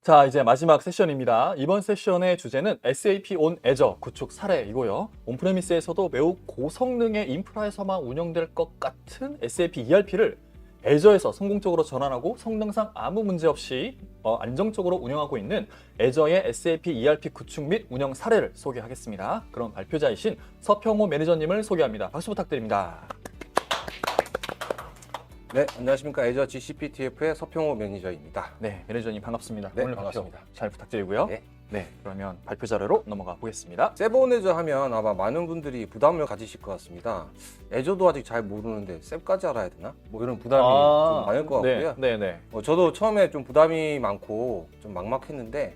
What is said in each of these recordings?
자, 이제 마지막 세션입니다. 이번 세션의 주제는 SAP on Azure 구축 사례이고요. 온프레미스에서도 매우 고성능의 인프라에서만 운영될 것 같은 SAP ERP를 Azure에서 성공적으로 전환하고 성능상 아무 문제 없이 안정적으로 운영하고 있는 Azure의 SAP ERP 구축 및 운영 사례를 소개하겠습니다. 그럼 발표자이신 서평호 매니저님을 소개합니다. 박수 부탁드립니다. 네, 안녕하십니까. 애저 GCPTF의 서평호 매니저입니다. 네, 매니저님 반갑습니다. 네, 오늘 반갑습니다. 발표 잘 부탁드리고요. 네. 그러면 발표 자료로 넘어가 보겠습니다. 세븐 애저 하면 아마 많은 분들이 부담을 가지실 것 같습니다. 애저도 아직 잘 모르는데 셉까지 알아야 되나? 뭐 이런 부담이 좀 많을 것 같고요. 네. 저도 처음에 좀 부담이 많고 좀 막막했는데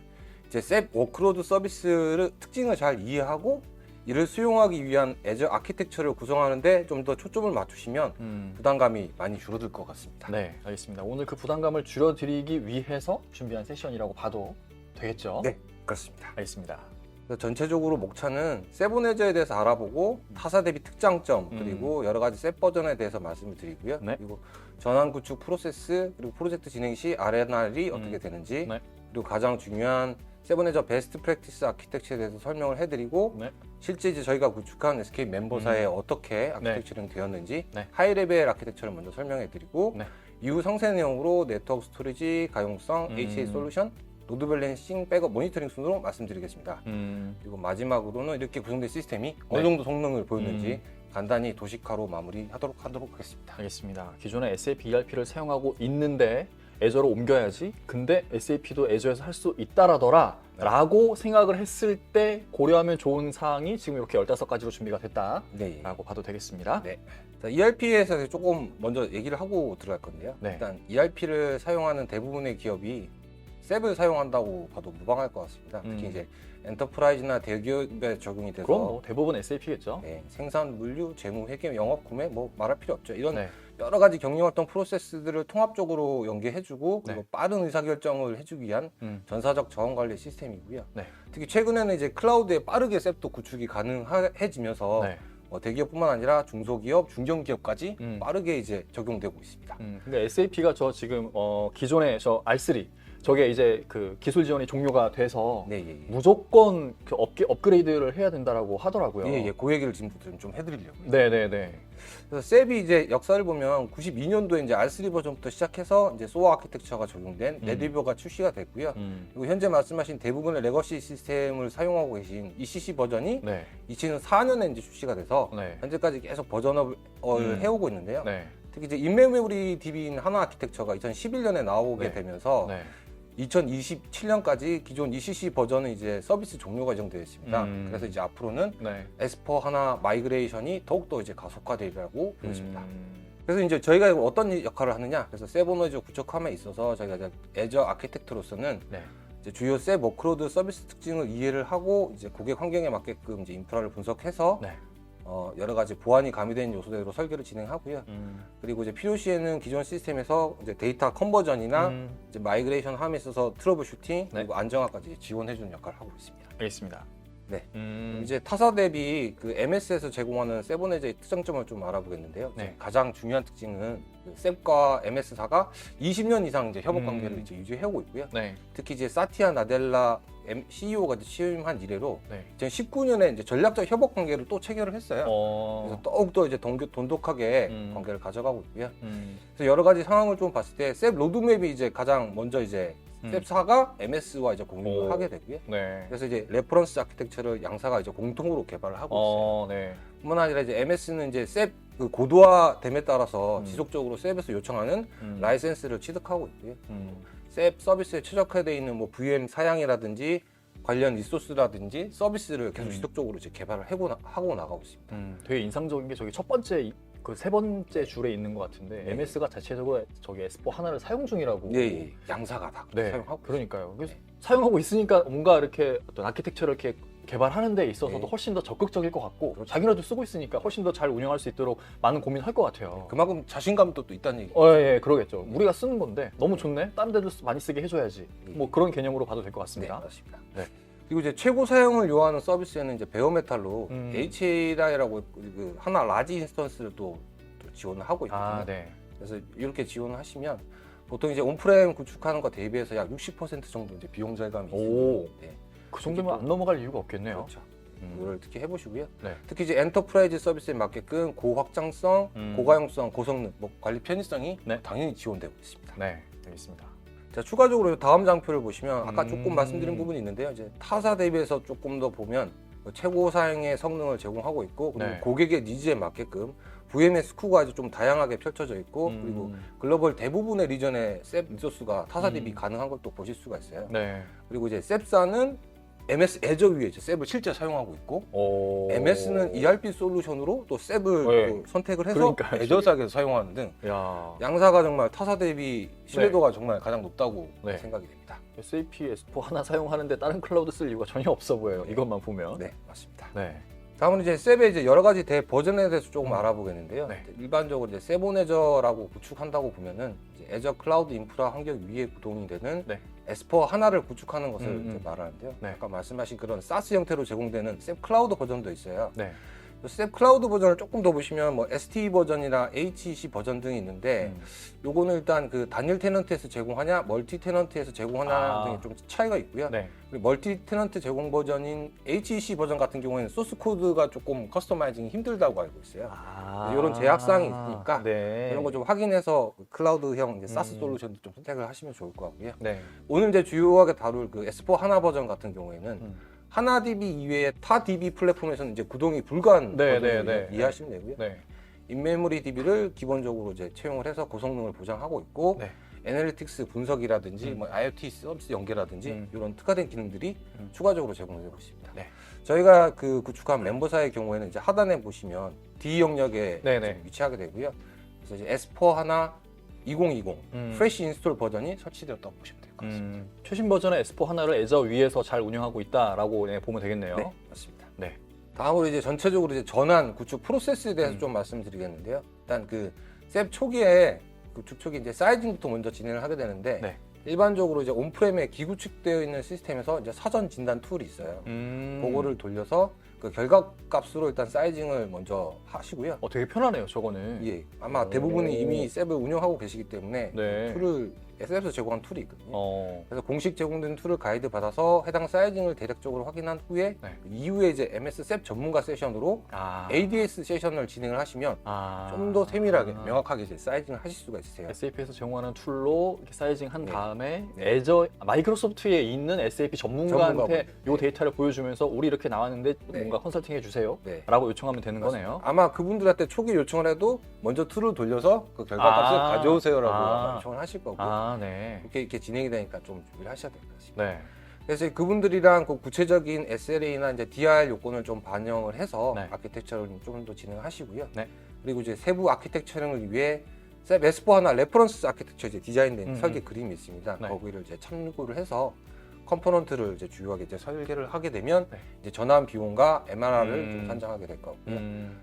이제 셉 워크로드 서비스를 특징을 잘 이해하고 이를 수용하기 위한 애저 아키텍처를 구성하는데 좀 더 초점을 맞추시면 부담감이 많이 줄어들 것 같습니다. 네, 알겠습니다. 오늘 그 부담감을 줄여드리기 위해서 준비한 세션이라고 봐도 되겠죠? 네, 그렇습니다. 알겠습니다. 그래서 전체적으로 목차는 세븐 애저에 대해서 알아보고 타사 대비 특장점 그리고 여러 가지 셉 버전에 대해서 말씀을 드리고요. 네. 그리고 전환 구축 프로세스 그리고 프로젝트 진행 시 R&R이 어떻게 되는지 네. 그리고 가장 중요한 세븐 애저 베스트 프랙티스 아키텍처에 대해서 설명을 해드리고 네. 실제 실제 저희가 구축한 SK 멤버사에 어떻게 아키텍처링 되었는지 네. 하이 레벨 아키텍처를 먼저 설명해드리고 네. 이후 상세 내용으로 네트워크 스토리지, 가용성, HA 솔루션, 로드 밸런싱, 백업 모니터링 순으로 말씀드리겠습니다. 그리고 마지막으로는 이렇게 구성된 시스템이 어느 정도 성능을 보였는지 간단히 도식화로 마무리하도록 하겠습니다. 알겠습니다. 기존에 SAP ERP를 사용하고 있는데 애저로 옮겨야지. 근데 SAP도 애저에서 할 수 있다라더라 라고 생각을 했을 때 고려하면 좋은 사항이 지금 이렇게 15가지로 준비가 됐다라고 네. 봐도 되겠습니다. 네. ERP에서 조금 먼저 얘기를 하고 들어갈 건데요. 네. 일단 ERP를 사용하는 대부분의 기업이 셉을 사용한다고 봐도 무방할 것 같습니다. 특히 이제 엔터프라이즈나 대기업에 적용이 돼서 그럼 뭐 대부분 SAP겠죠. 네, 생산, 물류, 재무, 회계, 영업, 구매 뭐 말할 필요 없죠. 이런 네. 여러 가지 경영활동 프로세스들을 통합적으로 연계해주고 그리고 네. 빠른 의사결정을 해주기 위한 전사적 자원관리 시스템이고요. 네. 특히 최근에는 이제 클라우드에 빠르게 셉도 구축이 가능해지면서 네. 대기업뿐만 아니라 중소기업, 중견기업까지 빠르게 이제 적용되고 있습니다. 근데 SAP가 저 지금 기존의 저 R3 저게 이제 그 기술 지원이 종료가 돼서 네, 예. 무조건 그 업그레이드를 해야 된다라고 하더라고요. 예, 그 얘기를 지금부터 좀 해드리려고요. 네네네. 그래서 셉이 이제 역사를 보면 92년도에 이제 R3 버전부터 시작해서 이제 소어 아키텍처가 적용된 레드리버가 출시가 됐고요. 그리고 현재 말씀하신 대부분의 레거시 시스템을 사용하고 계신 ECC 버전이 네. 2004년에 이제 출시가 돼서 네. 현재까지 계속 버전업을 해오고 있는데요. 네. 특히 이제 인메모리 DB인 하나 아키텍처가 2011년에 나오게 네. 되면서 네. 2027년까지 기존 ECC 버전은 이제 서비스 종료가 예정되어 있습니다. 그래서 이제 앞으로는 네. S4 하나 마이그레이션이 더욱더 이제 가속화되리라고 보여집니다. 그래서 이제 저희가 어떤 역할을 하느냐? 그래서 세븐 애저 구축함에 있어서 저희가 이제 애저 아키텍트로서는 네. 이제 주요 셉 워크로드 서비스 특징을 이해를 하고 이제 고객 환경에 맞게끔 이제 인프라를 분석해서 네. 여러 가지 보안이 가미된 요소대로 설계를 진행하고요. 그리고 이제 필요시에는 기존 시스템에서 이제 데이터 컨버전이나 이제 마이그레이션 함에 있어서 트러블 슈팅 그리고 안정화까지 지원해주는 역할을 하고 있습니다. 알겠습니다. 네. 이제 타사 대비 그 MS에서 제공하는 세븐 애저의 특장점을 좀 알아보겠는데요. 네. 가장 중요한 특징은 그 셉과 MS사가 20년 이상 이제 협업 관계를 이제 유지해오고 있고요. 네. 특히 이제 사티아 나델라 CEO가 취임한 이래로 네. 2019년에 이제 전략적 협업 관계를 또 체결을 했어요. 그래서 더욱더 이제 돈독하게 관계를 가져가고 있고요. 그래서 여러 가지 상황을 좀 봤을 때 셉 로드맵이 이제 가장 먼저 이제 셉사가 MS와 이제 공유를 하게 되고요. 네. 그래서 이제 레퍼런스 아키텍처를 양사가 이제 공통으로 개발을 하고 있어요. 네. 뿐만 아니라 이제 MS는 이제 셉 그 고도화됨에 따라서 지속적으로 셉에서 요청하는 라이센스를 취득하고 있고요. 셉 서비스에 최적화되어 있는 뭐 VM 사양이라든지 관련 리소스라든지 서비스를 계속 지속적으로 이제 개발을 하고 나가고 있습니다. 되게 인상적인 게 저기 첫 번째 그 세 번째 줄에 있는 것 같은데 네. MS가 자체적으로 저기 S4 하나를 사용 중이라고. 예. 양사가 다 네. 사용하고 그러니까요. 그래서 네. 사용하고 있으니까 뭔가 이렇게 어떤 아키텍처를 이렇게 개발하는 데 있어서도 네. 훨씬 더 적극적일 것 같고 그렇죠. 자기네도 쓰고 있으니까 훨씬 더 잘 운영할 수 있도록 많은 고민을 할 것 같아요. 그만큼 자신감도 또 있다는 얘기. 예, 그러겠죠. 우리가 쓰는 건데 너무 좋네. 다른 데도 많이 쓰게 해줘야지. 뭐 그런 개념으로 봐도 될 것 같습니다. 네, 맞습니다. 네. 그리고 이제 최고 사용을 요하는 서비스에는 이제 베어메탈로 HA라고 그 하나 라지 인스턴스를 또 지원을 하고 있거든요. 네. 그래서 이렇게 지원을 하시면 보통 이제 온프렘 구축하는 거 대비해서 약 60% 정도 이제 비용 절감이 오. 있습니다. 그 정도면 안 넘어갈 이유가 없겠네요. 그렇죠. 이거를 특히 해보시고요. 네. 특히 이제 엔터프라이즈 서비스에 맞게끔 고확장성, 고가용성, 고성능, 뭐 관리 편의성이 네. 당연히 지원되고 있습니다. 네, 알겠습니다. 자, 추가적으로 다음 장표를 보시면 아까 조금 음. 말씀드린 부분이 있는데요. 이제 타사 대비해서 조금 더 보면 최고 사양의 성능을 제공하고 있고 그리고 네. 고객의 니즈에 맞게끔 VMS 스쿠가 아주 좀 다양하게 펼쳐져 있고 그리고 글로벌 대부분의 리전에 셉 리소스가 타사 대비 가능한 걸 또 보실 수가 있어요. 네. 그리고 이제 셉사는 MS 애저 위에 이제 셉을 실제 사용하고 있고 오. MS는 ERP 솔루션으로 또 셉을 네. 또 선택을 해서 그러니까요. 애저사에서 사용하는 등 야. 양사가 정말 타사 대비 신뢰도가 정말 가장 높다고 네. 생각이 됩니다. SAP S4 하나 사용하는데 다른 클라우드 쓸 이유가 전혀 없어 보여요. 이것만 보면. 네, 맞습니다. 네. 다음은 이제 셉의 이제 여러 가지 대 버전에 대해서 조금 알아보겠는데요. 네. 일반적으로 이제 셉온 애저라고 구축한다고 보면은 이제 애저 클라우드 인프라 환경 위에 구동이 되는 네. S4 하나를 구축하는 것을 이제 음. 말하는데요. 네. 아까 말씀하신 그런 SaaS 형태로 제공되는 셉 클라우드 버전도 있어요. 네. 셉 클라우드 버전을 조금 더 보시면 뭐 ST 버전이나 HEC 버전 등이 있는데 요거는 일단 그 단일 테넌트에서 제공하냐 멀티 테넌트에서 제공하냐 등의 좀 차이가 있고요. 네. 그리고 멀티 테넌트 제공 버전인 HEC 버전 같은 경우에는 소스 코드가 조금 커스터마이징이 힘들다고 알고 있어요. 이런 제약사항이 있으니까 네. 이런 거 좀 확인해서 클라우드형 이제 사스 솔루션도 좀 선택을 하시면 좋을 것 같고요. 네. 오늘 이제 주요하게 다룰 그 S4 하나 버전 같은 경우에는 하나 DB 이외에 타 DB 플랫폼에서는 이제 구동이 불가한 네, 버전을 네, 네. 이해하시면 되고요. 네. 인메모리 DB를 기본적으로 이제 채용을 해서 고성능을 보장하고 있고 네. 애널리틱스 분석이라든지 뭐 IoT 서비스 연계라든지 이런 특화된 기능들이 음. 추가적으로 제공되고 있습니다. 네. 저희가 그 구축한 멤버사의 경우에는 이제 하단에 보시면 D 영역에 네, 네. 지금 위치하게 되고요. 그래서 이제 S4 하나 2020 프레시 인스톨 버전이 설치되었다고 보시면 될 것 같습니다. 최신 버전의 S4 하나를 애저 위에서 잘 운영하고 있다라고 보면 되겠네요. 네, 맞습니다. 네. 다음으로 이제 전체적으로 이제 전환 구축 프로세스에 대해서 좀 말씀드리겠는데요. 일단 그 셉 초기에 구축 초기 이제 사이징부터 먼저 진행을 하게 되는데 네. 일반적으로 이제 온프렘에 기구축되어 있는 시스템에서 이제 사전 진단 툴이 있어요. 그거를 돌려서 그 결과값으로 일단 사이징을 먼저 하시고요. 되게 편하네요, 저거는. 예, 아마 대부분이 이미 셉을 운영하고 계시기 때문에 네. 툴을 셉에서 제공한 툴이 있거든요. 어. 그래서 공식 제공된 툴을 가이드 받아서 해당 사이징을 대략적으로 확인한 후에 네. 이후에 이제 MS 셉 전문가 세션으로 ADS 세션을 진행을 하시면 좀 더 세밀하게 명확하게 이제 사이징을 하실 수가 있으세요. SAP에서 제공하는 툴로 이렇게 사이징 한 네. 다음에 네. 애저 마이크로소프트에 있는 SAP 전문가한테 전문가분. 이 데이터를 보여주면서 우리 이렇게 나왔는데 네. 뭔가 컨설팅 해주세요. 네. 라고 요청하면 되는 거네요. 아마 그분들한테 초기 요청을 해도 먼저 툴을 돌려서 그 결과값을 가져오세요라고 아마 요청을 하실 거고 네. 이렇게 진행이 되니까 좀 준비를 하셔야 될 것 같습니다. 네. 그래서 그분들이랑 그 구체적인 SLA나 이제 DR 요건을 좀 반영을 해서 네. 아키텍처를 좀 더 진행하시고요. 네. 그리고 이제 세부 아키텍처링을 위해 셉 S4 하나 레퍼런스 아키텍처 이제 디자인된 설계 그림이 있습니다. 네. 거기를 이제 참고를 해서 컴포넌트를 이제 주요하게 이제 설계를 하게 되면 네. 이제 전환 비용과 MRR을 좀 산정하게 될 거고요.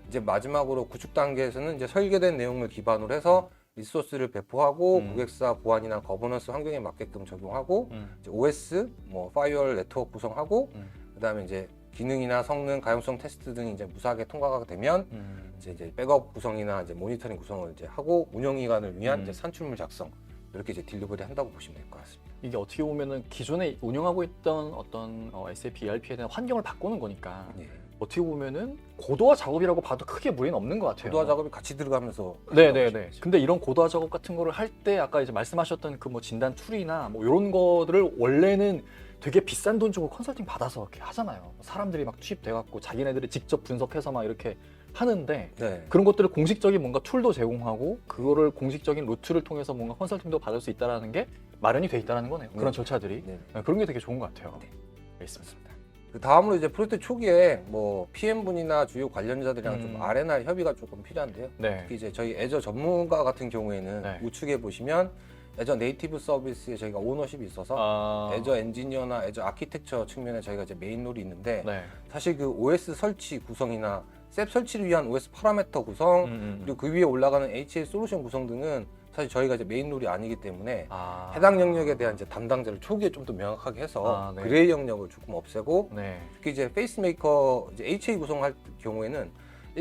이제 마지막으로 구축 단계에서는 이제 설계된 내용을 기반으로 해서 리소스를 배포하고 고객사 보안이나 거버넌스 환경에 맞게끔 적용하고 이제 OS, 뭐 파이어월 네트워크 구성하고 그다음에 이제 기능이나 성능, 가용성 테스트 등이 이제 무사하게 통과가 되면 이제 백업 구성이나 이제 모니터링 구성을 이제 하고 운영 기간을 위한 이제 산출물 작성 이렇게 이제 딜리버리 한다고 보시면 될 것 같습니다. 이게 어떻게 보면은 기존에 운영하고 있던 어떤 SAP ERP에 대한 환경을 바꾸는 거니까 예. 어떻게 보면은 고도화 작업이라고 봐도 크게 무리는 없는 것 같아요. 고도화 작업이 같이 들어가면서 네네네. 근데 이런 고도화 작업 같은 거를 할 때 아까 이제 말씀하셨던 그 뭐 진단 툴이나 뭐 이런 거들을 원래는 되게 비싼 돈 주고 컨설팅 받아서 이렇게 하잖아요. 사람들이 막 투입돼 갖고 자기네들이 직접 분석해서 막 이렇게 하는데 네. 그런 것들을 공식적인 뭔가 툴도 제공하고 그거를 공식적인 루트를 통해서 뭔가 컨설팅도 받을 수 있다라는 게 마련이 돼 있다라는 거네요. 그런 절차들이. 네. 그런 게 되게 좋은 것 같아요. 네. 알겠습니다. 그 다음으로 이제 프로젝트 초기에 뭐 PM분이나 주요 관련자들이랑 좀 R&R 협의가 조금 필요한데요. 네. 특히 이제 저희 애저 전문가 같은 경우에는 네. 우측에 보시면 애저 네이티브 서비스에 저희가 오너십이 있어서 애저 엔지니어나 애저 아키텍처 측면에 저희가 이제 메인 롤이 있는데 네. 사실 그 OS 설치 구성이나 셉 설치를 위한 OS 파라미터 구성 그리고 그 위에 올라가는 HA 솔루션 구성 등은 사실 저희가 이제 메인 롤이 아니기 때문에 해당 영역에 대한 이제 담당자를 초기에 좀 더 명확하게 해서 네. 그레이 영역을 조금 없애고 네. 특히 이제 페이스메이커 이제 HA 구성할 경우에는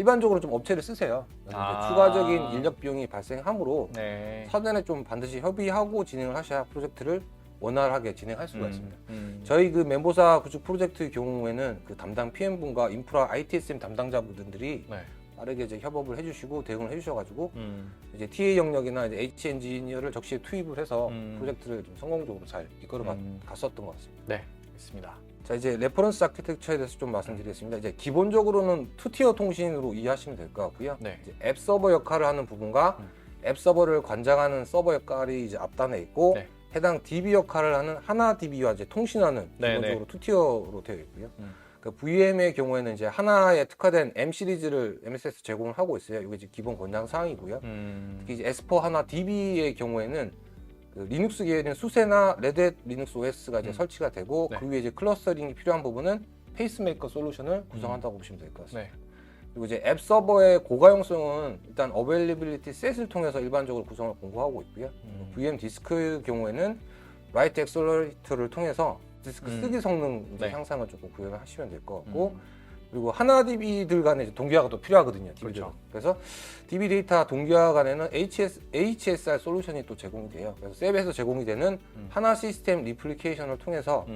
일반적으로 좀 업체를 쓰세요. 그래서 이제 추가적인 인력 비용이 발생하므로 네. 사전에 좀 반드시 협의하고 진행을 하셔야 프로젝트를 원활하게 진행할 수가 있습니다. 음. 저희 그 멤버사 구축 프로젝트 경우에는 그 담당 PM분과 인프라 ITSM 담당자분들이 네. 빠르게 이제 협업을 해주시고 대응을 해주셔가지고 음. 이제 TA 영역이나 이제 H 엔지니어를 적시에 투입을 해서 음. 프로젝트를 좀 성공적으로 잘 이끌어 갔었던 것 같습니다. 네, 있습니다. 자, 이제 레퍼런스 아키텍처에 대해서 좀 말씀드리겠습니다. 이제 기본적으로는 투티어 통신으로 이해하시면 될 것 같고요. 네. 이제 앱 서버 역할을 하는 부분과 앱 서버를 관장하는 서버 역할이 이제 앞단에 있고 네. 해당 DB 역할을 하는 하나 DB와 이제 통신하는 네, 기본적으로 네. 투티어로 되어 있고요. 그 VM의 경우에는 이제 하나에 특화된 M 시리즈를 MS에서 제공을 하고 있어요. 이게 이제 기본 권장 사항이고요. 특히 이제 S4 하나 DB의 경우에는 그 리눅스 계열인 수세나 레드햇 리눅스 OS가 이제 설치가 되고 네. 그 위에 이제 클러스터링이 필요한 부분은 페이스메이커 솔루션을 구성한다고 보시면 될 것 같습니다. 네. 그리고 이제 앱 서버의 고가용성은 일단 어베일리빌리티 셋을 통해서 일반적으로 구성을 공고하고 있고요. VM 디스크의 경우에는 라이트 엑셀러레이터를 통해서 디스크 쓰기 성능 이제 네. 향상을 조금 구현을 하시면 될 것 같고 그리고 하나 DB들 간에 이제 동기화가 또 필요하거든요. 그렇죠. 그래서 DB 데이터 동기화 간에는 HSR 솔루션이 또 제공이 돼요. 그래서 셉에서 제공이 되는 하나 시스템 리플리케이션을 통해서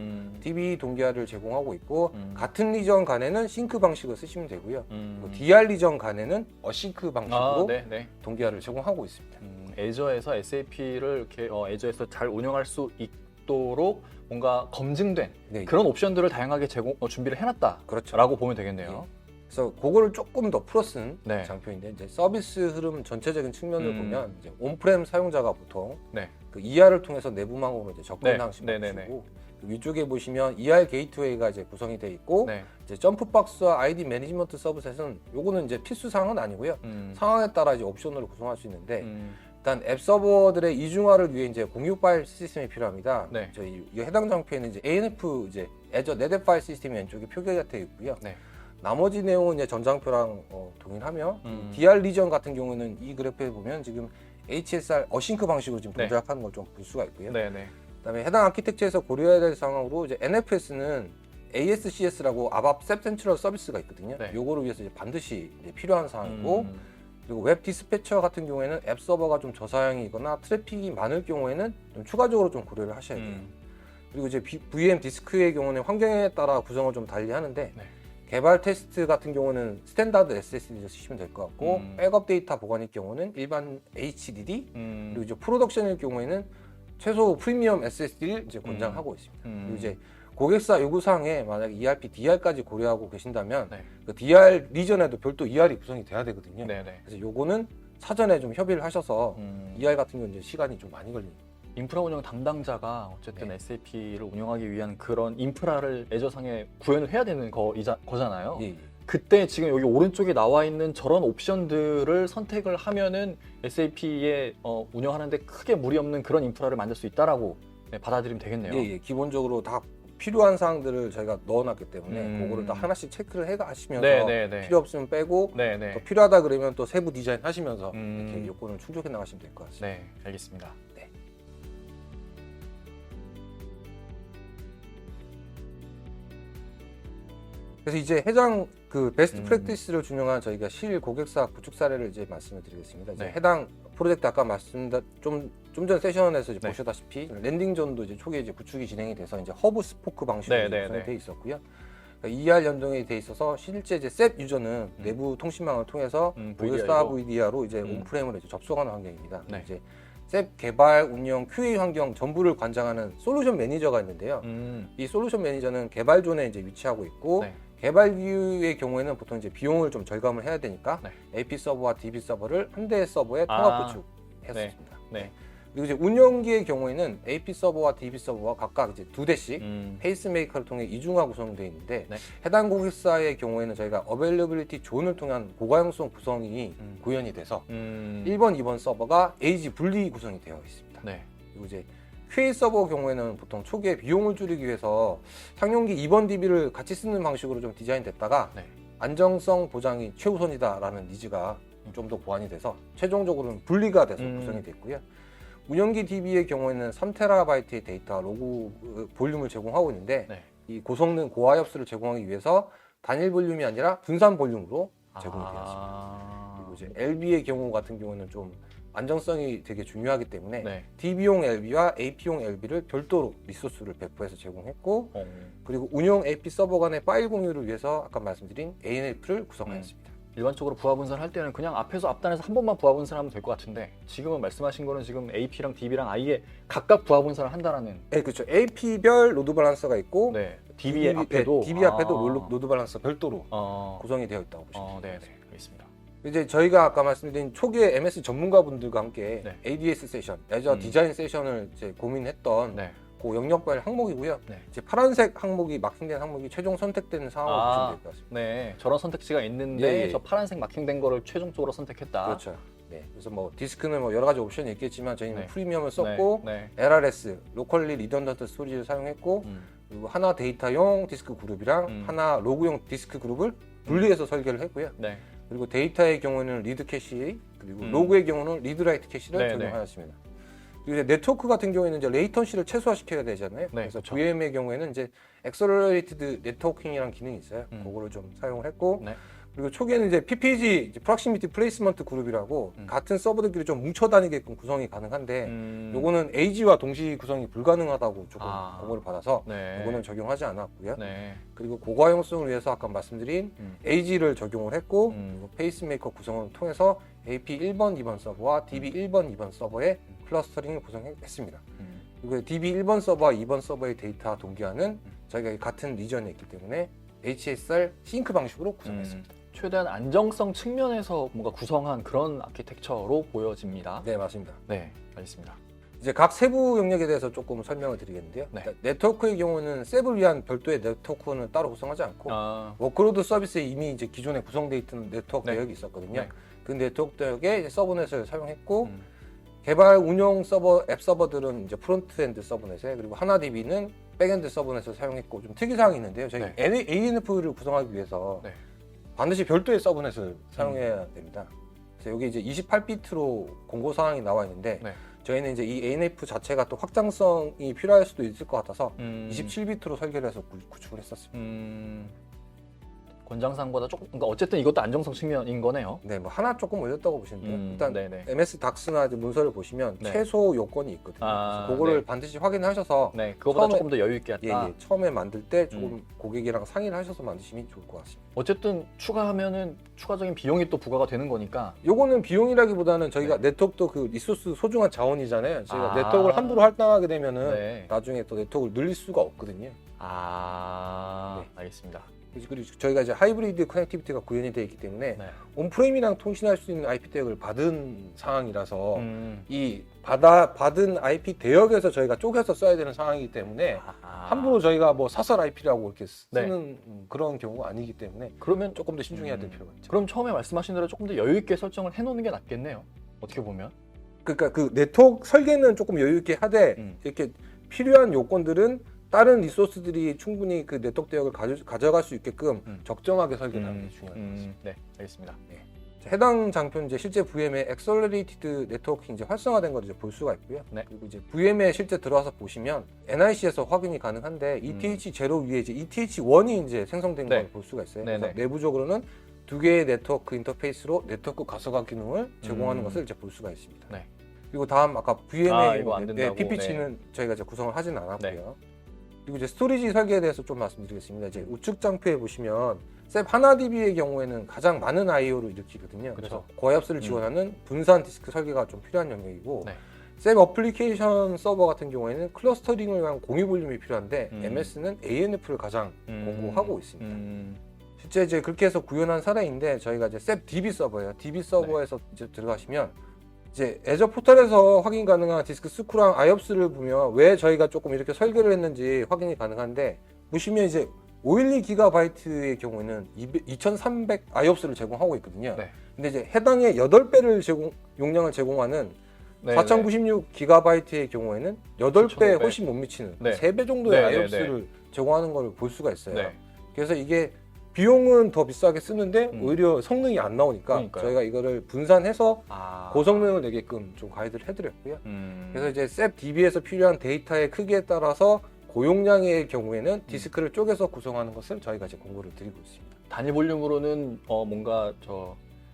DB 동기화를 제공하고 있고 같은 리전 간에는 싱크 방식을 쓰시면 되고요. 그리고 DR 리전 간에는 어싱크 방식으로 네, 네. 동기화를 제공하고 있습니다. 애저에서 SAP를 이렇게 애저에서 잘 운영할 수 있도록 뭔가 검증된 네. 그런 옵션들을 다양하게 준비를 해놨다라고 그렇죠. 보면 되겠네요. 그래서 그거를 조금 더 풀어쓴 네. 장표인데 이제 서비스 흐름 전체적인 측면을 음. 보면 이제 온프렘 사용자가 보통 네. 그 ER을 통해서 내부망으로 이제 접근 네. 방식을 네네네. 주고 그 위쪽에 보시면 ER 게이트웨이가 이제 구성이 돼 있고 네. 이제 점프박스와 ID 매니지먼트 서브셋은 요거는 이제 필수 사항은 아니고요. 상황에 따라 이제 옵션으로 구성할 수 있는데 일단 앱 서버들의 이중화를 위해 이제 공유 파일 시스템이 필요합니다. 네. 저희 이 해당 장표에는 이제 ANF 이제 애저 네트 파일 시스템이 왼쪽에 표기가 되어 있고요. 네. 나머지 내용은 이제 전장표랑 동일하며 DR 리전 같은 경우는 이 그래프에 보면 지금 HSR 어싱크 방식으로 지금 네. 동작하는 걸 좀 볼 수가 있고요. 네, 네. 그다음에 해당 아키텍처에서 고려해야 될 상황으로 이제 NFS는 ASCS라고 ABAP 셉 센트럴 서비스가 있거든요. 네. 요거를 위해서 이제 반드시 이제 필요한 사항이고 그리고 웹 디스패처 같은 경우에는 앱 서버가 좀 저사양이거나 트래픽이 많을 경우에는 좀 추가적으로 좀 고려를 하셔야 돼요. 그리고 이제 VM 디스크의 경우는 환경에 따라 구성을 좀 달리 하는데 네. 개발 테스트 같은 경우는 스탠다드 SSD를 쓰시면 될 것 같고 백업 데이터 보관일 경우는 일반 HDD 그리고 이제 프로덕션일 경우에는 최소 프리미엄 SSD를 이제 권장하고 있습니다. 그리고 이제 고객사 요구사항에 만약에 ERP, DR까지 고려하고 계신다면 네. 그 DR 리전에도 별도 ER이 구성이 돼야 되거든요. 네, 네. 그래서 요거는 사전에 좀 협의를 하셔서 ER 같은 경우는 이제 시간이 좀 많이 걸립니다. 인프라 운영 담당자가 어쨌든 네. SAP를 운영하기 위한 그런 인프라를 애저상에 구현을 해야 되는 거잖아요. 예, 예. 그때 지금 여기 오른쪽에 나와 있는 저런 옵션들을 선택을 하면은 SAP에 운영하는데 크게 무리 없는 그런 인프라를 만들 수 있다라고 받아들이면 되겠네요. 예, 예. 기본적으로 다 필요한 사항들을 저희가 넣어놨기 때문에 그거를 다 하나씩 체크를 해가시면서 네, 네, 네. 필요 없으면 빼고 네, 네. 더 필요하다 그러면 또 세부 디자인 하시면서 이렇게 요건을 충족해 나가시면 될 것 같습니다. 네, 알겠습니다. 네. 그래서 이제 해당 그 베스트 프랙티스를 준용한 저희가 실 고객사 구축 사례를 이제 말씀을 드리겠습니다. 이제 네. 해당 프로젝트 아까 말씀드린 좀 전 세션에서 이제 네. 보셨다시피 랜딩존도 이제 초기에 이제 구축이 진행이 돼서 이제 허브 스포크 방식으로 네, 네, 구성이 네. 돼 있었고요. 그러니까 ER 연동이 돼 있어서 실제 이제 셉 유저는 내부 통신망을 통해서 고객사 VDR로 이제 온프레임으로 이제 접속하는 환경입니다. 네. 이제 셉 개발, 운영, QA 환경 전부를 관장하는 솔루션 매니저가 있는데요. 이 솔루션 매니저는 개발존에 이제 위치하고 있고 네. 개발 비유의 경우에는 보통 이제 비용을 좀 절감을 해야 되니까 네. AP 서버와 DB 서버를 한 대의 서버에 통합 구축했습니다. 네. 그리고 이제 운영기의 경우에는 AP 서버와 DB 서버와 각각 이제 두 대씩 페이스메이커를 통해 이중화 구성되어 있는데 네. 해당 고객사의 경우에는 저희가 어베일러빌리티 존을 통한 고가용성 구성이 구현이 돼서 1번, 2번 서버가 에이지 분리 구성이 되어 있습니다. 네. 그리고 이제 QA 서버 경우에는 보통 초기에 비용을 줄이기 위해서 상용기 2번 DB를 같이 쓰는 방식으로 좀 디자인됐다가 네. 안정성 보장이 최우선이다라는 니즈가 좀 더 보완이 돼서 최종적으로는 분리가 돼서 구성이 됐고요. 운영기 DB의 경우에는 3TB의 데이터 로그 볼륨을 제공하고 있는데 네. 이 고성능 고화엽수를 제공하기 위해서 단일 볼륨이 아니라 분산 볼륨으로 제공이 되었습니다. 그리고 이제 LB의 경우 같은 경우는 좀 안정성이 되게 중요하기 때문에 네. DB용 LB와 AP용 LB를 별도로 리소스를 배포해서 제공했고 그리고 운용 AP 서버 간의 파일 공유를 위해서 아까 말씀드린 ANF를 구성하였습니다. 일반적으로 부하 분산을 할 때는 그냥 앞에서 앞단에서 한 번만 부하 분산하면 될 것 같은데 지금은 말씀하신 거는 지금 AP랑 DB랑 아예 각각 부하 분산을 한다라는. 네, 그렇죠. AP별 로드 밸런서가 있고 네. DB 앞에도 DB 앞에도 로드 밸런서 별도로 어. 구성이 되어 있다고 보시면 네, 됩니다. 네, 알겠습니다. 이제 저희가 아까 말씀드린 초기에 MS 전문가분들과 함께 네. ADS 세션, 애저 디자인 세션을 이제 고민했던 네. 그 영역별 항목이고요. 네. 이제 파란색 항목이 마킹된 항목이 최종 선택되는 상황으로 보시면 될 것 같습니다. 네. 저런 선택지가 있는데 예. 저 파란색 마킹된 거를 최종적으로 선택했다. 그렇죠. 네. 그래서 뭐 디스크는 뭐 여러 가지 옵션이 있겠지만 저희는 네. 프리미엄을 썼고 네. LRS, 로컬리 리던던트 스토리지를 사용했고 그리고 하나 데이터용 디스크 그룹이랑 하나 로그용 디스크 그룹을 분리해서 설계를 했고요. 네. 그리고 데이터의 경우는 리드 캐시, 그리고 로그의 경우는 리드 라이트 캐시를 네, 적용하였습니다. 그리고 이제 네트워크 같은 경우에는 이제 레이턴시를 최소화시켜야 되잖아요. 네, 그래서 그렇죠. VM의 경우에는 이제 액셀러레이티드 네트워킹이라는 기능이 있어요. 그거를 좀 사용을 했고 네. 그리고 초기에는 이제 PPG, 이제 프락시미티 플레이스먼트 그룹이라고 같은 서버들끼리 좀 뭉쳐 다니게끔 구성이 가능한데 요거는 AG와 동시 구성이 불가능하다고 조금 공고를 받아서 네. 요거는 적용하지 않았고요. 네. 그리고 고가용성을 위해서 아까 말씀드린 AG를 적용을 했고 그리고 페이스메이커 구성을 통해서 AP 1번, 2번 서버와 DB 1번, 2번 서버의 클러스터링을 구성했습니다. 그리고 DB 1번 서버와 2번 서버의 데이터 동기화는 저희가 같은 리전에 있기 때문에 HSR 싱크 방식으로 구성했습니다. 최대한 안정성 측면에서 뭔가 구성한 그런 아키텍처로 보여집니다. 네, 맞습니다. 네, 알겠습니다. 이제 각 세부 영역에 대해서 조금 설명을 드리겠는데요. 네. 일단 네트워크의 경우는 셉을 위한 별도의 네트워크는 따로 구성하지 않고 워크로드 서비스에 이미 이제 기존에 구성되어 있던 네트워크 네. 대역이 있었거든요. 네. 그 네트워크 대역에 이제 서버넷을 사용했고 개발 운영 서버 앱 서버들은 이제 프론트엔드 서버넷에 그리고 하나DB는 백엔드 서버넷을 사용했고 좀 특이사항이 있는데요. 저희 네. ANF를 구성하기 위해서 네. 반드시 별도의 서버넷을 사용해야 됩니다. 그래서 여기 이제 28비트로 공고 사항이 나와 있는데 네. 저희는 이제 이 ANF 자체가 또 확장성이 필요할 수도 있을 것 같아서 27비트로 설계를 해서 구축을 했었습니다. 권장사항보다 조금, 그러니까 어쨌든 이것도 안정성 측면인 거네요. 네, 뭐 하나 조금 올렸다고 보시면 돼요. 일단 네네. MS 닥스나 이제 문서를 보시면 네. 최소 요건이 있거든요. 그래서 그거를 네. 반드시 확인하셔서 네, 그거보다 처음에- 조금 더 여유 있게 했다. 처음에 만들 때 조금 고객이랑 상의를 하셔서 만드시면 좋을 것 같습니다. 어쨌든 추가하면은 추가적인 비용이 또 부과가 되는 거니까. 요거는 비용이라기보다는 저희가 네트워크도 그 리소스 소중한 자원이잖아요. 저희가 아. 네트워크를 함부로 할당하게 되면은 네. 나중에 또 네트워크를 늘릴 수가 없거든요. 네. 알겠습니다. 그리고 저희가 이제 하이브리드 커넥티비티가 구현이 되어 있기 때문에 네. 온프레임이랑 통신할 수 있는 IP 대역을 받은 상황이라서 음. 이 받은 IP 대역에서 저희가 쪼개서 써야 되는 상황이기 때문에 함부로 저희가 뭐 사설 IP라고 이렇게 쓰는 그런 경우가 아니기 때문에 그러면 조금 더 신중해야 될 필요가 있죠. 그럼 처음에 말씀하신 대로 조금 더 여유 있게 설정을 해놓는 게 낫겠네요. 어떻게 보면. 그러니까 그 네트워크 설계는 조금 여유 있게 하되 이렇게 필요한 요건들은 다른 리소스들이 충분히 그 네트워크 대역을 가져갈 수 있게끔 적정하게 설계하는 게 중요합니다. 네, 알겠습니다. 해당 장표는 이제 실제 VM의 Accelerated Networking 이제 활성화된 걸 이제 볼 수가 있고요. 네. 그리고 이제 VM에 실제 들어와서 보시면 NIC에서 확인이 가능한데 ETH0 위에 이제 ETH1이 이제 생성된 네. 걸 볼 수가 있어요. 네네. 그래서 내부적으로는 두 개의 네트워크 인터페이스로 네트워크 가속화 기능을 제공하는 것을 이제 볼 수가 있습니다. 네. 그리고 다음 아까 VM의 이거 안 된다고. PPC는 저희가 이제 구성을 하진 않았고요. 그리고 이제 스토리지 설계에 대해서 좀 말씀드리겠습니다. 이제 우측 장표에 보시면 셉 하나DB의 경우에는 가장 많은 I/O를 일으키거든요. 그래서 고압수를 지원하는 분산 디스크 설계가 좀 필요한 영역이고 네. 셉 어플리케이션 서버 같은 경우에는 클러스터링을 위한 공유 볼륨이 필요한데 MS는 ANF를 가장 공고하고 있습니다. 실제 이제 그렇게 해서 구현한 사례인데 저희가 이제 셉 DB 서버예요. DB 서버에서 이제 들어가시면 이제 애저 포털에서 확인 가능한 디스크 스쿠랑 IOPS를 보면 왜 저희가 조금 이렇게 설계를 했는지 확인이 가능한데 보시면 이제 512GB의 경우에는 2300 IOPS를 제공하고 있거든요. 네. 근데 이제 해당의 8배를 용량을 제공하는 4096GB의 경우에는 8배 7500. 훨씬 못 미치는 네. 3배 정도의 네, IOPS를 제공하는 걸 볼 수가 있어요. 네. 그래서 이게 비용은 더 비싸게 쓰는데 오히려 성능이 안 나오니까 그러니까요. 저희가 이거를 분산해서 고성능을 내게끔 좀 가이드를 해드렸고요. 그래서 이제 셉 DB에서 필요한 데이터의 크기에 따라서 고용량의 경우에는 디스크를 쪼개서 구성하는 것을 저희가 이제 권고를 드리고 있습니다. 단위 볼륨으로는 뭔가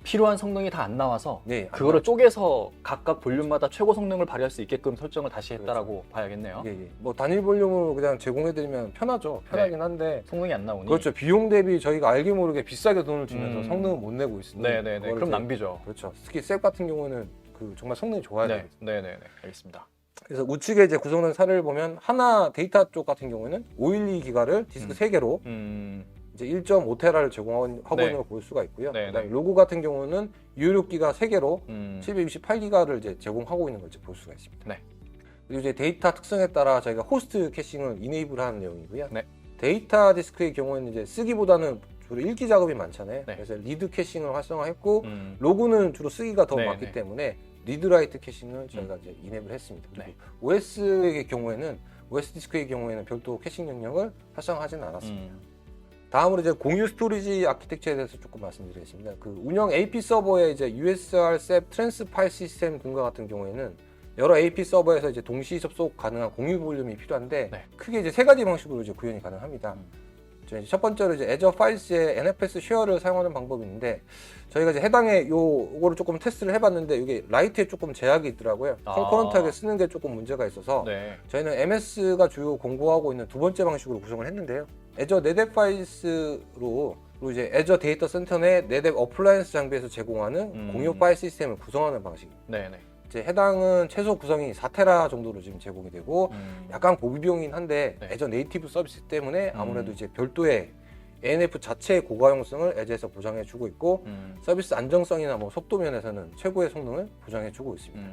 필요한 성능이 다 안 나와서 네, 그거를 쪼개서 각각 볼륨마다 최고 성능을 발휘할 수 있게끔 설정을 다시 했다라고 봐야겠네요. 예, 예. 뭐 단일 볼륨으로 그냥 제공해드리면 편하죠. 편하긴 한데 성능이 안 나오니. 그렇죠. 비용 대비 저희가 알게 모르게 비싸게 돈을 주면서 음. 성능을 못 내고 있으니 네네네. 그거를 그럼 이제- 낭비죠. 그렇죠. 특히 셋 같은 경우는 정말 성능이 좋아야 돼요. 네네네. 알겠습니다. 그래서 우측에 이제 구성된 사례를 보면 하나 데이터 쪽 같은 경우에는 512 기가를 디스크 3개로 이제 1.5테라를 제공하고 있는 네. 걸 볼 수가 있고요. 네, 그다음에 네. 로고 같은 경우는 256기가 3개로 768기가를 이제 제공하고 있는 걸 이제 볼 수가 있습니다. 네. 그리고 이제 데이터 특성에 따라 저희가 호스트 캐싱을 이네이블하는 내용이고요. 네. 데이터 디스크의 경우에는 이제 쓰기보다는 주로 읽기 작업이 많잖아요. 네. 그래서 리드 캐싱을 활성화했고 음. 로그는 주로 쓰기가 더 네, 많기 네. 때문에 리드라이트 캐싱을 저희가 이제 이네이블 했습니다. 그리고 네. OS의 경우에는 OS 디스크의 경우에는 별도 캐싱 영역을 활성화하지는 않았습니다. 음. 다음으로 이제 공유 스토리지 아키텍처에 대해서 조금 말씀드리겠습니다. 그 운영 AP 서버의 이제 USR SAP 트랜스 파일 시스템 등과 같은 경우에는 여러 AP 서버에서 이제 동시 접속 가능한 공유 볼륨이 필요한데 네. 크게 이제 세 가지 방식으로 이제 구현이 가능합니다. 이제 첫 번째로 이제 애저 파일스의 NFS 쉐어를 사용하는 방법이 있는데 저희가 이제 해당에 요거를 조금 테스트를 해봤는데 이게 라이트에 조금 제약이 있더라고요. 컨커런트하게 쓰는 게 조금 문제가 있어서 네. 저희는 MS가 주요 공고하고 있는 두 번째 방식으로 구성을 했는데요. 애저 네뎁 파일스로 이제 애저 데이터 센터 내 네뎁 어플라이언스 장비에서 제공하는 공유 파일 시스템을 구성하는 방식입니다. 네네. 이제 해당은 최소 구성이 4테라 정도로 지금 제공이 되고 약간 고비용이긴 한데 네. 애저 네이티브 서비스 때문에 아무래도 이제 별도의 ANF 자체의 고가용성을 애저에서 보장해주고 있고 서비스 안정성이나 뭐 속도 면에서는 최고의 성능을 보장해주고 있습니다.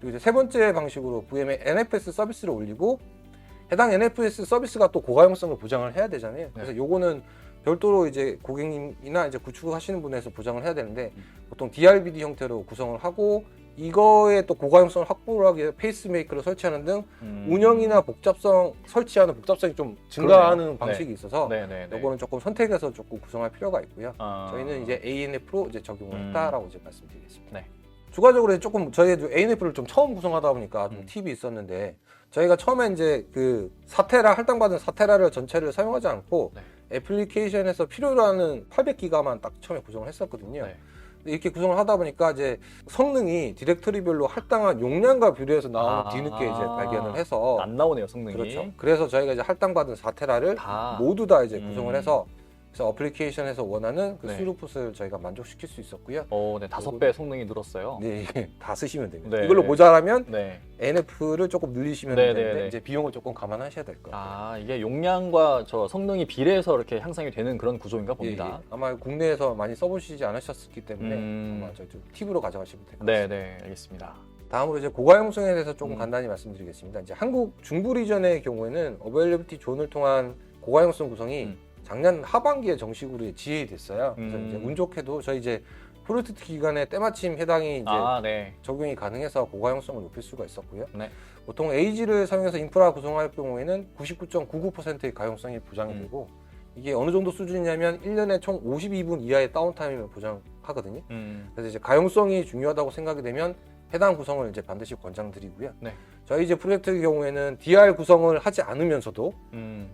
그리고 이제 세 번째 방식으로 VM에 NFS 서비스를 올리고 해당 NFS 서비스가 또 고가용성을 보장을 해야 되잖아요. 그래서 요거는 별도로 이제 고객님이나 이제 구축하시는 분에서 보장을 해야 되는데 보통 DRBD 형태로 구성을 하고 이거에 또 고가용성을 확보를 하기 위해 페이스메이커를 설치하는 등 운영이나 복잡성 설치하는 복잡성이 좀 증가하는 그러네요. 방식이 있어서 네네네. 요거는 조금 선택해서 조금 구성할 필요가 있고요. 아. 저희는 이제 ANF로 이제 적용을 했다라고 이제 말씀드리겠습니다. 네. 추가적으로 조금 저희도 ANF를 좀 처음 구성하다 보니까 좀 팁이 있었는데 저희가 처음에 이제 그 4테라 할당받은 4테라를 전체를 사용하지 않고 애플리케이션에서 필요로 하는 800기가만 딱 처음에 구성을 했었거든요. 네. 이렇게 구성을 하다 보니까 이제 성능이 디렉터리별로 할당한 용량과 비례해서 나오는 뒤늦게 이제 발견을 해서 안 나오네요, 성능이. 그렇죠. 그래서 저희가 이제 할당받은 4테라를 다. 모두 다 이제 구성을 해서 그래서 어플리케이션에서 원하는 그 네. 스루풋을 저희가 만족시킬 수 있었고요. 네, 5배 성능이 늘었어요. 네, 이게 다 쓰시면 됩니다. 네. 이걸로 모자라면 네. NF를 조금 늘리시면 네, 되는데 네, 네. 이제 비용을 조금 감안하셔야 될 것 같아요. 이게 용량과 성능이 비례해서 이렇게 향상이 되는 그런 구조인가 봅니다. 예, 예. 아마 국내에서 많이 써보시지 않으셨기 때문에 아마 저희 좀 팁으로 가져가시면 될 것 같습니다. 네, 알겠습니다. 다음으로 이제 고가용성에 대해서 조금 간단히 말씀드리겠습니다. 이제 한국 중부 리전의 경우에는 어베일리비티 존을 통한 고가용성 구성이 작년 하반기에 정식으로 지휘 됐어요. 그래서 이제 운 좋게도 저희 이제 프로젝트 기간에 때마침 해당이 이제 네. 적용이 가능해서 고가용성을 높일 수가 있었고요. 네. 보통 에이지를 사용해서 인프라 구성할 경우에는 99.99%의 가용성이 보장이 되고 이게 어느 정도 수준이냐면 1년에 총 52분 이하의 다운타임을 보장하거든요. 그래서 이제 가용성이 중요하다고 생각이 되면 해당 구성을 이제 반드시 권장드리고요. 네. 저희 이제 프로젝트 경우에는 DR 구성을 하지 않으면서도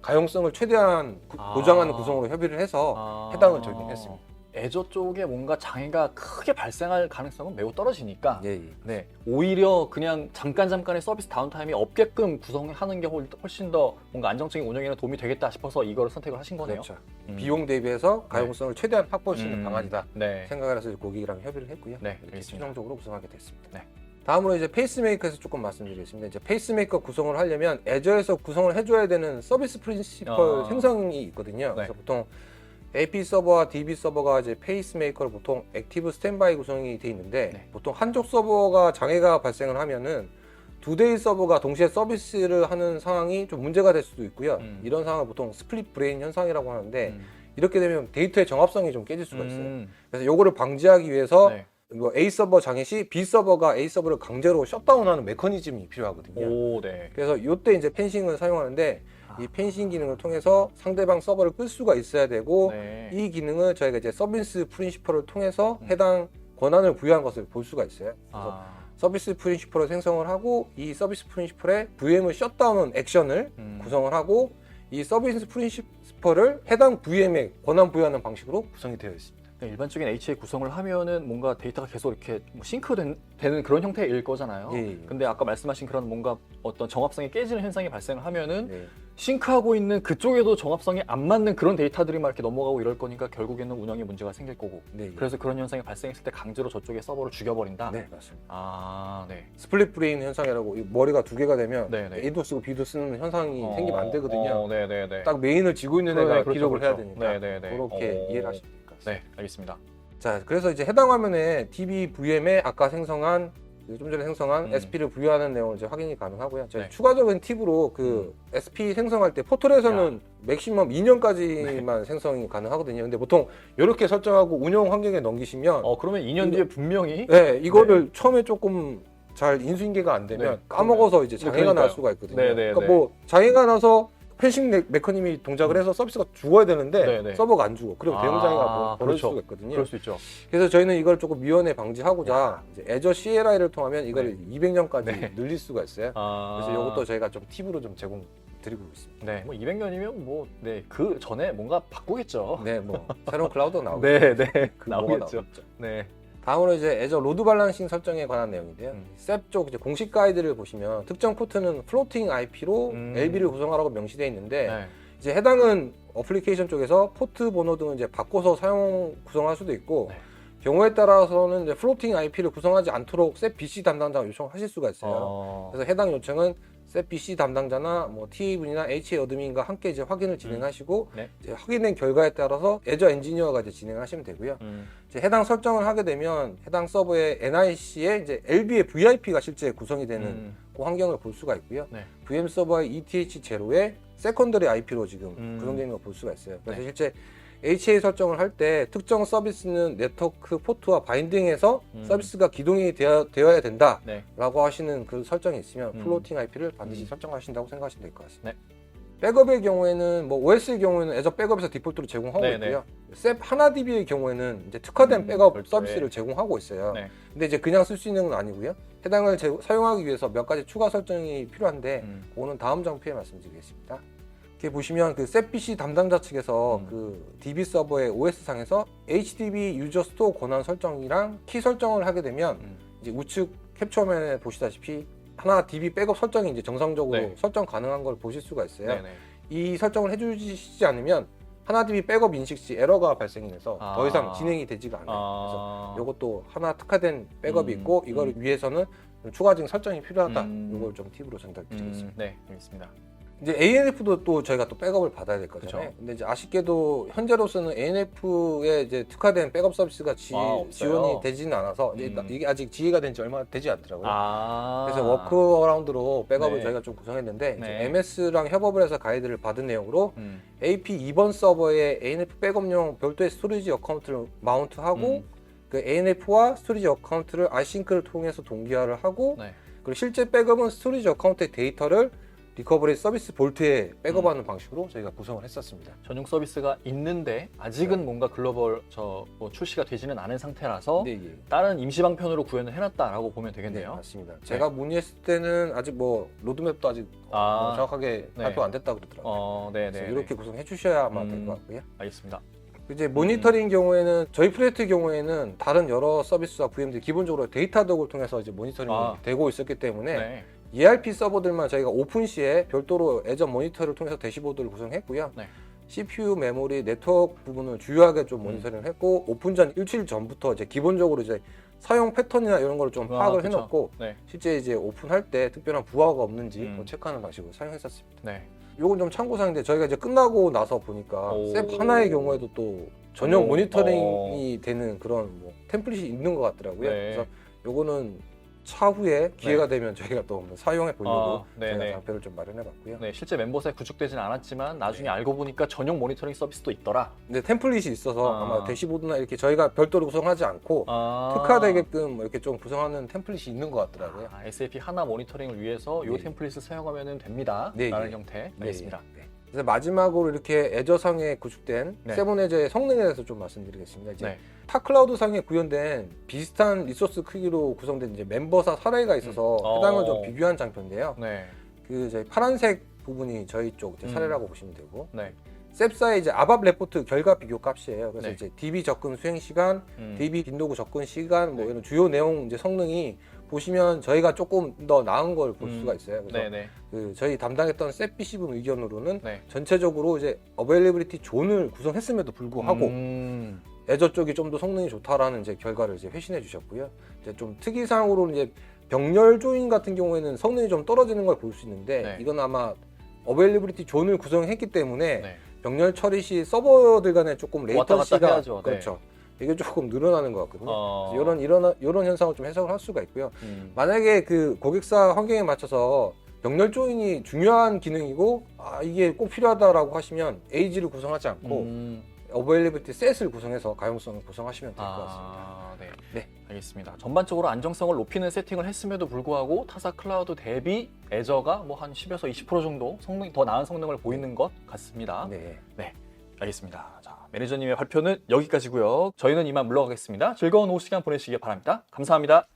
가용성을 최대한 보장하는 구성으로 협의를 해서 해당을 적용했습니다. 애저 쪽에 뭔가 장애가 크게 발생할 가능성은 매우 떨어지니까 예, 예. 네, 오히려 그냥 잠깐의 서비스 다운타임이 없게끔 구성하는 게 훨씬 더 뭔가 안정적인 운영에는 도움이 되겠다 싶어서 이거를 선택을 하신 거네요. 그렇죠. 비용 대비해서 가용성을 최대한 확보할 수 있는 방안이다 네. 생각을 해서 고객이랑 협의를 했고요. 네, 이렇게 알겠습니다. 최종적으로 구성하게 됐습니다. 네. 다음으로 이제 페이스메이커에서 조금 말씀드리겠습니다. 이제 페이스메이커 구성을 하려면 애저에서 구성을 해줘야 되는 서비스 프린시펄 생성이 있거든요. 그래서 보통 AP 서버와 DB 서버가 이제 페이스메이커를 보통 액티브 스탠바이 구성이 돼 있는데 보통 한쪽 서버가 장애가 발생을 하면은 두 대의 서버가 동시에 서비스를 하는 상황이 좀 문제가 될 수도 있고요. 이런 상황을 보통 스플릿 브레인 현상이라고 하는데 이렇게 되면 데이터의 정합성이 좀 깨질 수가 있어요. 그래서 요거를 방지하기 위해서 뭐 A 서버 장애 시 B 서버가 A 서버를 강제로 셧다운하는 메커니즘이 필요하거든요. 그래서 이때 이제 펜싱을 사용하는데 이 펜싱 기능을 통해서 상대방 서버를 끌 수가 있어야 되고 이 기능을 저희가 이제 서비스 프린시펄을 통해서 해당 권한을 부여한 것을 볼 수가 있어요. 그래서 서비스 프린시플을 생성을 하고 이 서비스 프린시플에 VM을 셧다운 액션을 구성을 하고 이 서비스 프린시플을 해당 VM에 권한 부여하는 방식으로 구성이 되어 있습니다. 일반적인 HA 구성을 하면은 뭔가 데이터가 계속 이렇게 뭐 싱크되는 그런 형태일 거잖아요. 예, 예. 근데 아까 말씀하신 그런 뭔가 어떤 정합성이 깨지는 현상이 발생을 하면은 네. 싱크하고 있는 그쪽에도 정합성이 안 맞는 그런 데이터들이 막 이렇게 넘어가고 이럴 거니까 결국에는 운영에 문제가 생길 거고. 네. 그래서 그런 현상이 발생했을 때 강제로 저쪽의 서버를 죽여버린다. 네, 맞습니다. 아, 네. 스플릿 브레인 현상이라고 이 머리가 두 개가 되면 네, 네. A도 쓰고 B도 쓰는 현상이 생기면 안 되거든요. 네, 네, 네. 딱 메인을 쥐고 있는 애가 기록을 해야 되니까 네, 네, 네. 그렇게 이해를 하시면 될 것 같습니다. 네, 알겠습니다. 자, 그래서 이제 해당 화면에 DB VM에 아까 생성한 좀 전에 생성한 SP를 부여하는 내용을 이제 확인이 가능하고요. 저희 네. 추가적인 팁으로 그 SP 생성할 때 포털에서는 맥시멈 2년까지만 생성이 가능하거든요. 근데 보통 이렇게 설정하고 운영 환경에 넘기시면 그러면 2년 뒤에 분명히 네, 이거를 처음에 조금 잘 인수인계가 안 되면 네, 까먹어서 이제 장애가 그러니까요. 날 수가 있거든요. 네, 네, 그러니까 네. 뭐 장애가 나서 패싱 메커니즘이 동작을 해서 서비스가 죽어야 되는데 네, 네. 서버가 안 죽어. 그리고 대응 장애가 벌어질 그렇죠. 수가 있거든요. 그럴 수 있죠. 그래서 저희는 이걸 조금 미연에 방지하고자 이제 애저 CLI를 통하면 이걸 200년까지 네. 늘릴 수가 있어요. 그래서 이것도 저희가 좀 팁으로 좀 제공드리고 있습니다. 네, 뭐 200년이면 뭐 네, 그 전에 뭔가 바꾸겠죠. 네, 뭐 새로운 클라우드가 나오고 네, 네. 그 뭐가 나오겠죠. 나오겠죠. 네. 다음으로 이제 애저 로드 밸런싱 설정에 관한 내용인데요. 셉 쪽 이제 공식 가이드를 보시면 특정 포트는 플로팅 IP로 LB를 구성하라고 명시되어 있는데 네. 이제 해당은 어플리케이션 쪽에서 포트 번호 등을 이제 바꿔서 사용 구성할 수도 있고 네. 경우에 따라서는 이제 플로팅 IP를 구성하지 않도록 셋 BC 담당자가 요청하실 수가 있어요. 그래서 해당 요청은 셋 BC 담당자나 뭐 TA분이나 HA 어드민과 함께 이제 확인을 진행하시고 네. 이제 확인된 결과에 따라서 애저 엔지니어가 이제 진행하시면 되고요. 이제 해당 설정을 하게 되면 해당 서버의 NIC에 이제 LB의 VIP가 실제 구성이 되는 그 환경을 볼 수가 있고요. 네. VM 서버의 ETH0에 세컨더리 IP로 지금 구성되는 걸 볼 수가 있어요. 그래서 네. 실제 HA 설정을 할 때 특정 서비스는 네트워크 포트와 바인딩해서 서비스가 기동이 되어야 된다라고 네. 하시는 그 설정이 있으면 플로팅 IP를 반드시 설정하신다고 생각하시면 될 것 같습니다. 네. 백업의 경우에는 뭐 OS의 경우에는 애저 백업에서 디폴트로 제공하고 네, 있고요. 셉 하나DB의 경우에는 이제 특화된 백업 별도의. 서비스를 제공하고 있어요. 네. 근데 이제 그냥 쓸 수 있는 건 아니고요. 해당을 사용하기 위해서 몇 가지 추가 설정이 필요한데 그거는 다음 장표에 말씀드리겠습니다. 이렇게 보시면 그 셋BC 담당자 측에서 그 DB 서버의 OS 상에서 HDB 유저 스토어 권한 설정이랑 키 설정을 하게 되면 이제 우측 캡처면에 보시다시피 하나 DB 백업 설정이 이제 정상적으로 네. 설정 가능한 걸 보실 수가 있어요. 네, 네. 이 설정을 해주시지 않으면 하나 DB 백업 인식 시 에러가 발생이 돼서 더 이상 진행이 되지가 않아요. 그래서 이것도 하나 특화된 백업이 있고 이걸 위해서는 좀 추가적인 설정이 필요하다. 이걸 좀 팁으로 전달드리겠습니다. 네, 알겠습니다. 이제 ANF도 또 저희가 또 백업을 받아야 될 거잖아요. 그쵸. 근데 이제 아쉽게도 현재로서는 ANF에 이제 특화된 백업 서비스가 없어요. 지원이 되지는 않아서 이게 아직 지혜가 된 지 얼마 되지 않더라고요. 그래서 워크어라운드로 백업을 네. 저희가 좀 구성했는데 네. 이제 MS랑 협업을 해서 가이드를 받은 내용으로 AP 2번 서버에 ANF 백업용 별도의 스토리지 어카운트를 마운트하고 그 ANF와 스토리지 어카운트를 아이싱크를 통해서 동기화를 하고 네. 그리고 실제 백업은 스토리지 어카운트의 데이터를 리커버리 서비스 볼트에 백업하는 방식으로 저희가 구성을 했었습니다. 전용 서비스가 있는데 아직은 네. 뭔가 글로벌 뭐 출시가 되지는 않은 상태라서 네, 예. 다른 임시 방편으로 구현을 해놨다라고 보면 네, 되겠네요. 맞습니다. 제가 문의했을 때는 아직 뭐 로드맵도 아직 정확하게 네. 발표 안 됐다 그러더라고요. 네, 그래서 네. 이렇게 구성해 주셔야만 될 것 같고요. 알겠습니다. 이제 모니터링 경우에는 저희 프로젝트 경우에는 다른 여러 서비스와 VM들이 기본적으로 데이터 덕을 통해서 이제 모니터링이 되고 있었기 때문에 네. ERP 서버들만 저희가 오픈 시에 별도로 애저 모니터를 통해서 대시보드를 구성했고요. 네. CPU, 메모리, 네트워크 부분을 주요하게 좀 모니터링을 했고 오픈 전 일주일 전부터 이제 기본적으로 이제 사용 패턴이나 이런 걸 좀 파악을 그쵸. 해놓고 네. 실제 이제 오픈할 때 특별한 부하가 없는지 뭐 체크하는 방식으로 사용했었습니다. 네. 요건 좀 참고사항인데 저희가 이제 끝나고 나서 보니까 오. 셉 하나의 경우에도 또 전용 오. 모니터링이 되는 그런 뭐 템플릿이 있는 것 같더라고요. 네. 그래서 요거는 차후에 기회가 되면 저희가 또 한번 사용해 보려고 네네. 저희가 장표를 좀 마련해 봤고요. 네, 실제 멤버사에 구축되지는 않았지만 나중에 네. 알고 보니까 전용 모니터링 서비스도 있더라. 근데 템플릿이 있어서 아마 대시보드나 이렇게 저희가 별도로 구성하지 않고 특화되게끔 뭐 이렇게 좀 구성하는 템플릿이 있는 것 같더라고요. SAP 하나 모니터링을 위해서 이 네. 템플릿을 사용하면 됩니다. 네, 라는 네. 형태. 네, 알겠습니다. 네. 그래서 마지막으로 이렇게 애저상에 구축된 네. 세븐 애저의 성능에 대해서 좀 말씀드리겠습니다. 이제 네. 타 클라우드상에 구현된 비슷한 리소스 크기로 구성된 이제 멤버사 사례가 있어서 해당을 좀 비교한 장표인데요. 네. 그 저희 파란색 부분이 저희 쪽 이제 사례라고 보시면 되고, 네. 셉사의 이제 아밥 레포트 결과 비교 값이에요. 그래서 네. 이제 DB 접근 수행 시간, DB 빈도구 접근 시간, 뭐 네. 이런 주요 내용 이제 성능이 보시면 저희가 조금 더 나은 걸 볼 수가 있어요. 그래서 네네. 그 저희 담당했던 셉비시분 의견으로는 네. 전체적으로 이제 어베일리빌리티 존을 구성했음에도 불구하고 애저 쪽이 좀 더 성능이 좋다라는 이제 결과를 이제 회신해 주셨고요. 이제 좀 특이사항으로 이제 병렬 조인 같은 경우에는 성능이 좀 떨어지는 걸 볼 수 있는데 네. 이건 아마 어베일리빌리티 존을 구성했기 때문에 네. 병렬 처리 시 서버들 간에 조금 왔다 갔다 레이턴시가 해야죠. 네. 그렇죠. 이게 조금 늘어나는 것 같거든요. 어. 이런 현상을 좀 해석을 할 수가 있고요. 만약에 그 고객사 환경에 맞춰서 병렬 조인이 중요한 기능이고 이게 꼭 필요하다라고 하시면 에이지를 구성하지 않고 어베일리빌리티 셋을 구성해서 가용성을 구성하시면 될 것 같습니다. 네. 네. 알겠습니다. 전반적으로 안정성을 높이는 세팅을 했음에도 불구하고 타사 클라우드 대비 애저가 뭐 한 10에서 20% 정도 성능이 더 나은 성능을 보이는 것 같습니다. 네. 알겠습니다. 자, 매니저님의 발표는 여기까지고요. 저희는 이만 물러가겠습니다. 즐거운 오후 시간 보내시기 바랍니다. 감사합니다.